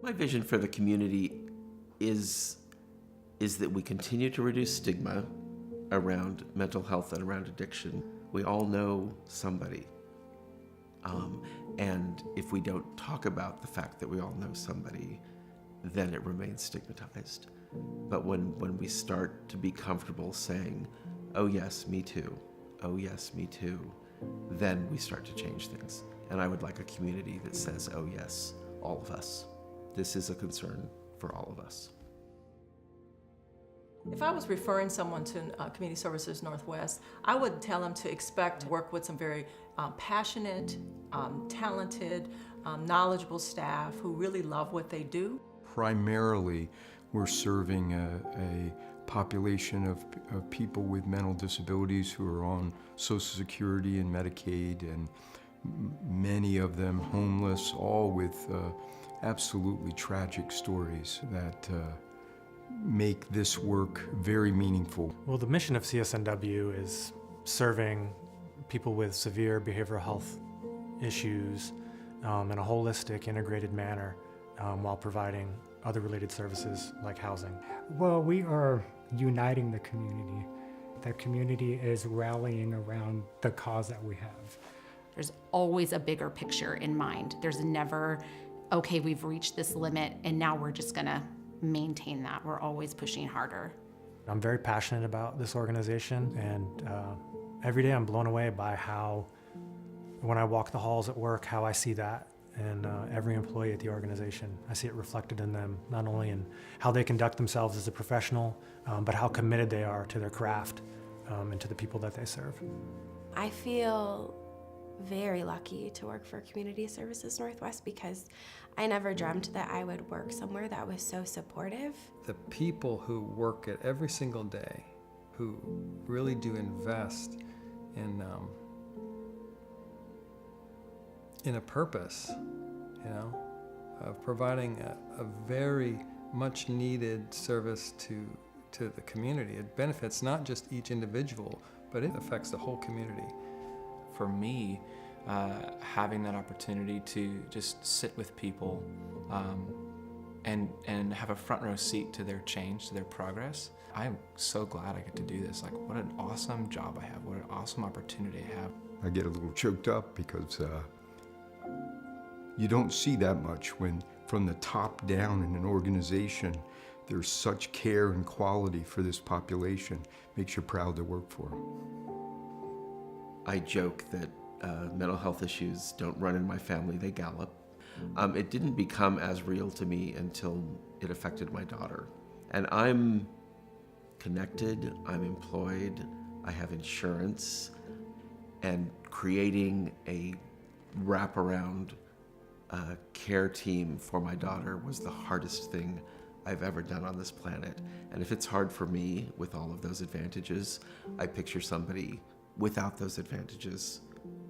My vision for the community is that we continue to reduce stigma around mental health and around addiction. We all know somebody. And if we don't talk about the fact that we all know somebody, then it remains stigmatized. But when we start to be comfortable saying, oh yes, me too, oh yes, me too, then we start to change things. And I would like a community that says, oh yes, all of us. This is a concern for all of us. If I was referring someone to Community Services Northwest, I would tell them to expect to work with some very passionate, talented, knowledgeable staff who really love what they do. Primarily, we're serving a population of people with mental disabilities who are on Social Security and Medicaid, and many of them homeless, all with absolutely tragic stories that make this work very meaningful. Well, the mission of CSNW is serving people with severe behavioral health issues in a holistic, integrated manner while providing other related services like housing. Well, we are uniting the community. The community is rallying around the cause that we have. There's always a bigger picture in mind. There's never, okay, we've reached this limit and now we're just gonna maintain that. We're always pushing harder. I'm very passionate about this organization, and every day I'm blown away by how, when I walk the halls at work, how I see that in every employee at the organization. I see it reflected in them, not only in how they conduct themselves as a professional, but how committed they are to their craft and to the people that they serve. I feel very lucky to work for Community Services Northwest because I never dreamt that I would work somewhere that was so supportive. The people who work it every single day, who really do invest in a purpose, you know, of providing a very much needed service to the community. It benefits not just each individual, but it affects the whole community. For me, having that opportunity to just sit with people and have a front row seat to their change, to their progress, I'm so glad I get to do this. Like, what an awesome job I have, what an awesome opportunity I have. I get a little choked up because you don't see that much when from the top down in an organization there's such care and quality for this population. Makes you proud to work for them. I joke that mental health issues don't run in my family, they gallop. It didn't become as real to me until it affected my daughter. And I'm connected, I'm employed, I have insurance, and creating a wraparound care team for my daughter was the hardest thing I've ever done on this planet. And if it's hard for me with all of those advantages, I picture somebody without those advantages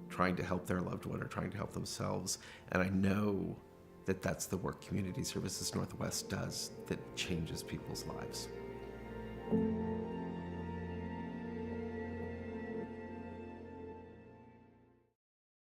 trying to help their loved one or trying to help themselves. And I know that that's the work Community Services Northwest does that changes people's lives.